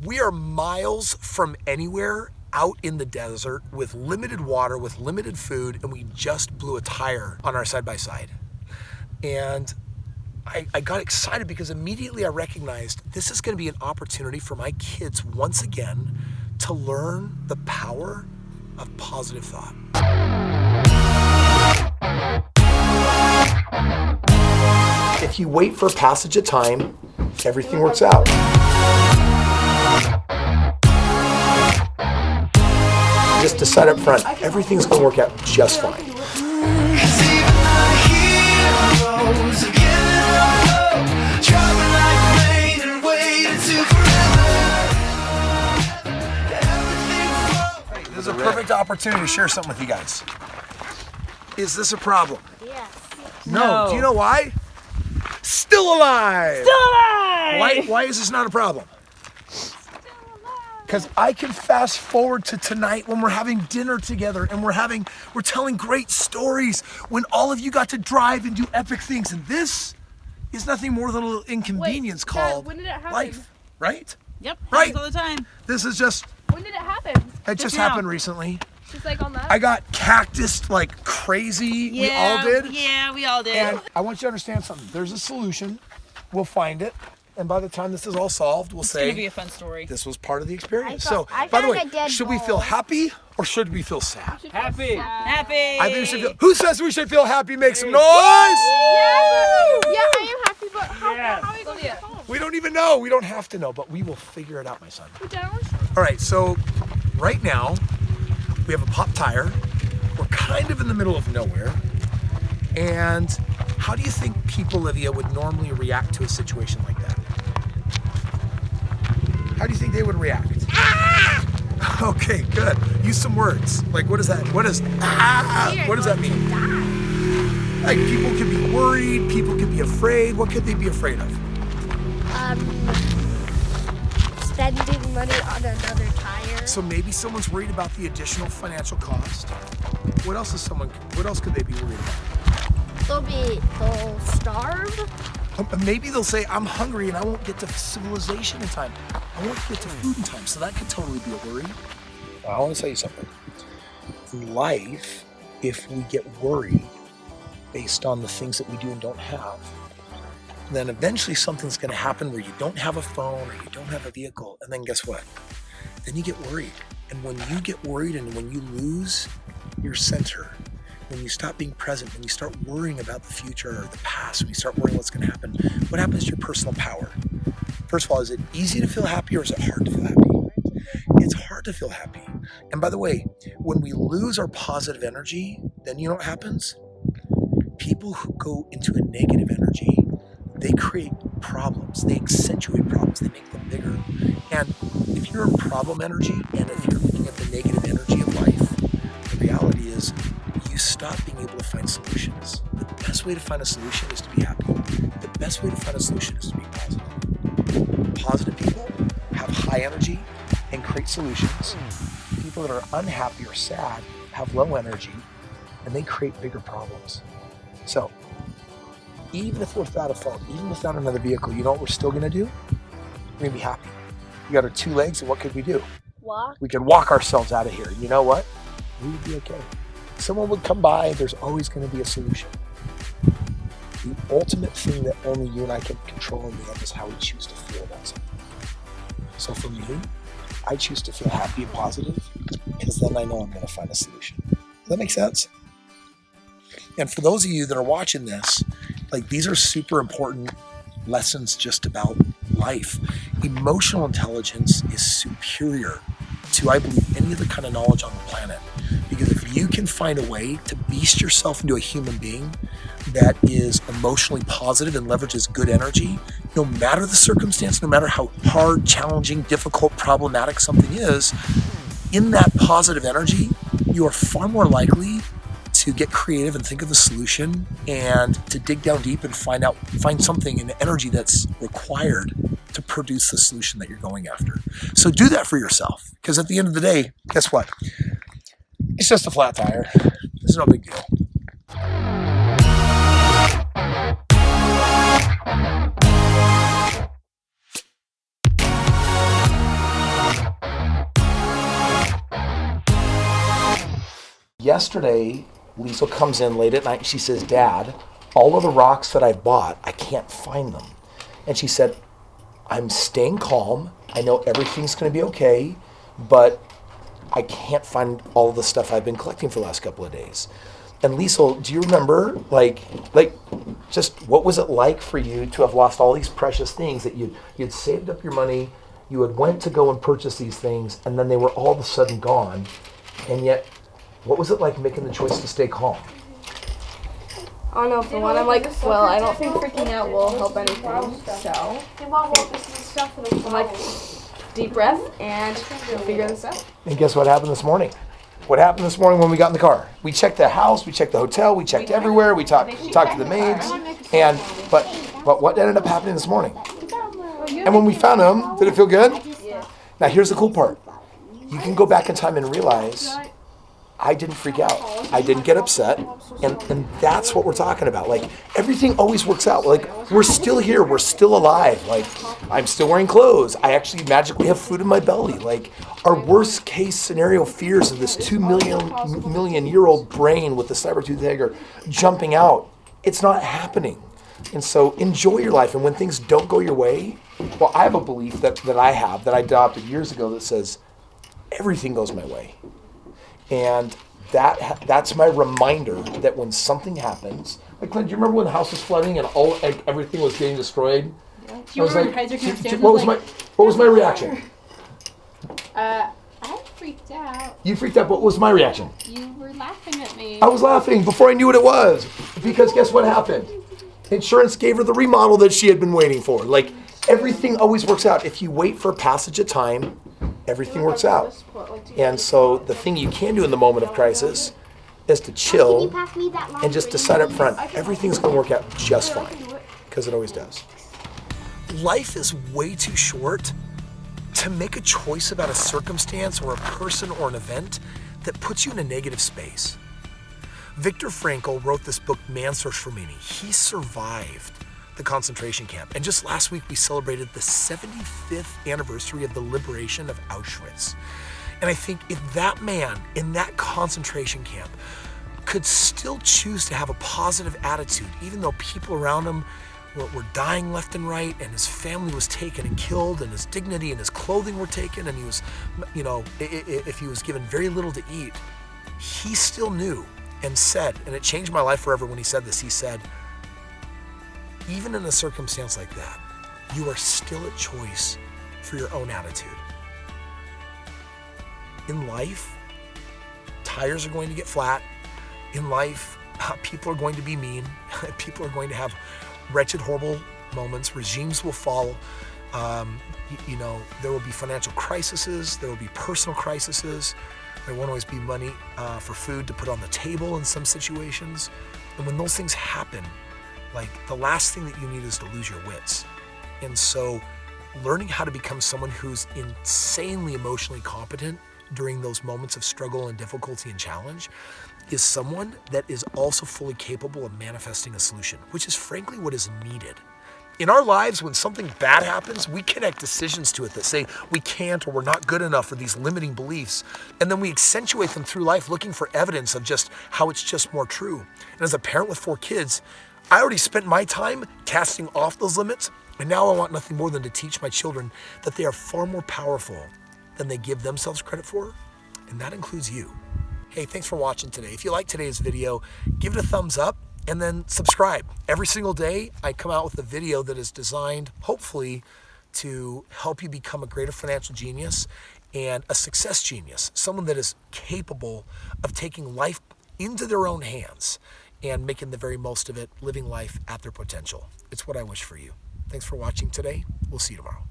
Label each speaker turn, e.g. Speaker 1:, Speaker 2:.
Speaker 1: We are miles from anywhere out in the desert with limited water, with limited food, and we just blew a tire on our side-by-side. And I got excited because immediately I recognized this is going to be an opportunity for my kids once again to learn the power of positive thought. If you wait for passage of time, everything works out. Just decide up front, everything's going to work out just fine. This is a perfect opportunity to share something with you guys. Is this a problem?
Speaker 2: Yes.
Speaker 1: No. Do you know why? Still alive!
Speaker 3: Still alive!
Speaker 1: Why is this not a problem? Because I can fast forward to tonight when we're having dinner together and we're telling great stories when all of you got to drive and do epic things. And this is nothing more than a little inconvenience called
Speaker 2: when did it happen?
Speaker 1: life, right?
Speaker 3: Yep,
Speaker 1: Right.
Speaker 3: happens all the time.
Speaker 1: This is just,
Speaker 2: When did it happen?
Speaker 1: it just
Speaker 3: now.
Speaker 1: happened recently.
Speaker 2: Just like on that?
Speaker 1: I got cactused like crazy. We all did.
Speaker 3: Yeah, we all did.
Speaker 1: And I want you to understand something. There's a solution. We'll find it. And by the time this is all solved, we'll
Speaker 3: it's
Speaker 1: say
Speaker 3: gonna be a fun story.
Speaker 1: this was part of the experience.
Speaker 2: I
Speaker 1: So, by the way,
Speaker 2: found a dead
Speaker 1: should we
Speaker 2: ball.
Speaker 1: feel happy or should we feel sad?
Speaker 4: Happy.
Speaker 3: Happy.
Speaker 1: I think we should feel. Who says we should feel happy? Make some noise!
Speaker 2: Yeah, I am happy, but how are we going to get home?
Speaker 1: We don't even know. We don't have to know, but we will figure it out, my son.
Speaker 2: Down?
Speaker 1: All right, so right now we have a pop tire. We're kind of in the middle of nowhere. And how do you think people, Livia, would normally react to a situation like that? How do you think they would react? Ah! Okay, good. Use some words. Like, what is that? What does that mean? Like, people could be worried, people could be afraid. What could they be afraid of?
Speaker 2: Spending money on another tire.
Speaker 1: So maybe someone's worried about the additional financial cost. What else could they be worried about?
Speaker 2: They'll starve.
Speaker 1: Maybe they'll say, I'm hungry and I won't get to civilization in time. I won't get to food in time. So that could totally be a worry. I want to tell you something. In life, if we get worried based on the things that we do and don't have, then eventually something's going to happen where you don't have a phone or you don't have a vehicle. And then guess what? Then you get worried. And when you get worried and when you lose your center, when you stop being present, when you start worrying about the future or the past, when you start worrying what's going to happen, what happens to your personal power? First of all, is it easy to feel happy or is it hard to feel happy? It's hard to feel happy. And by the way, when we lose our positive energy, then you know what happens? People who go into a negative energy, they create problems. They accentuate problems. They make them bigger. And if you're in problem energy and if you're looking at the negative energy of life, the reality is you stop being able to find solutions. The best way to find a solution is to be happy. The best way to find a solution is to be positive. Positive people have high energy and create solutions. People that are unhappy or sad have low energy and they create bigger problems. So, even if we're without a phone, even without another vehicle, you know what we're still gonna do? We're gonna be happy. We got our two legs, and what could we do?
Speaker 2: Walk.
Speaker 1: We could walk ourselves out of here. You know what? We would be okay. Someone would come by, there's always gonna be a solution. The ultimate thing that only you and I can control in the end is how we choose to feel about something. So for me, I choose to feel happy and positive, because then I know I'm gonna find a solution. Does that make sense? And for those of you that are watching this, like these are super important lessons just about life. Emotional intelligence is superior to, I believe, any other kind of knowledge on the planet. Because if you can find a way to beast yourself into a human being that is emotionally positive and leverages good energy, no matter the circumstance, no matter how hard, challenging, difficult, problematic something is, in that positive energy, you are far more likely to get creative and think of a solution and to dig down deep and find something in the energy that's required to produce the solution that you're going after. So do that for yourself, because at the end of the day, guess what? It's just a flat tire. It's no big deal. yesterday, Liesl comes in late at night and she says, Dad, all of the rocks that I bought, I can't find them. And she said, I'm staying calm. I know everything's going to be okay, but I can't find all of the stuff I've been collecting for the last couple of days. And Liesl, do you remember, like, just what was it like for you to have lost all these precious things that you'd saved up your money, you had went to go and purchase these things, and then they were all of a sudden gone, and yet, what was it like making the choice to stay calm?
Speaker 4: I don't know, for one, I'm like, well, I don't think freaking out will help anything, so I'm like, deep breath, and we'll figure this out.
Speaker 1: And guess what happened this morning? What happened this morning when we got in the car? We checked the house, we checked the hotel, we checked everywhere, we talked to the maids, but what ended up happening this morning? And when we found him, did it feel good? Now here's the cool part. You can go back in time and realize I didn't freak out. I didn't get upset. And that's what we're talking about. Like, everything always works out. Like, we're still here. We're still alive. Like, I'm still wearing clothes. I actually magically have food in my belly. Like, our worst case scenario fears of this 2 million year old brain with the saber-toothed tiger jumping out. It's not happening. And so enjoy your life. And when things don't go your way, well, I have a belief that I adopted years ago that says, everything goes my way. And that's my reminder that when something happens, like, Clint, do you remember when the house was flooding and everything was getting destroyed?
Speaker 5: Yeah. You were like,
Speaker 1: what was my reaction?
Speaker 5: I freaked out.
Speaker 1: You freaked out. What was my reaction?
Speaker 5: You were laughing at me.
Speaker 1: I was laughing before I knew what it was, because guess what happened? Insurance gave her the remodel that she had been waiting for. Like, everything always works out. If you wait for passage of time, everything works out. And so the thing you can do in the moment of crisis is to chill and just decide up front, everything's going to work out just fine, because it always does. Life is way too short to make a choice about a circumstance or a person or an event that puts you in a negative space. Viktor Frankl wrote this book, Man's Search for Meaning. He survived the concentration camp. And just last week, we celebrated the 75th anniversary of the liberation of Auschwitz. And I think if that man in that concentration camp could still choose to have a positive attitude, even though people around him were dying left and right, and his family was taken and killed, and his dignity and his clothing were taken, and he was, if he was given very little to eat, he still knew and said, and it changed my life forever when he said this, he said, even in a circumstance like that, you are still at choice for your own attitude. In life, tires are going to get flat. In life, people are going to be mean. People are going to have wretched, horrible moments. Regimes will fall. There will be financial crises. There will be personal crises. There won't always be money for food to put on the table in some situations. And when those things happen, like, the last thing that you need is to lose your wits. And so learning how to become someone who's insanely emotionally competent during those moments of struggle and difficulty and challenge is someone that is also fully capable of manifesting a solution, which is frankly what is needed. In our lives, when something bad happens, we connect decisions to it that say we can't or we're not good enough, or these limiting beliefs. And then we accentuate them through life looking for evidence of just how it's just more true. And as a parent with 4 kids, I already spent my time casting off those limits, and now I want nothing more than to teach my children that they are far more powerful than they give themselves credit for, and that includes you. Hey, thanks for watching today. If you like today's video, give it a thumbs up and then subscribe. Every single day, I come out with a video that is designed, hopefully, to help you become a greater financial genius and a success genius, someone that is capable of taking life into their own hands and making the very most of it, living life at their potential. It's what I wish for you. Thanks for watching today. We'll see you tomorrow.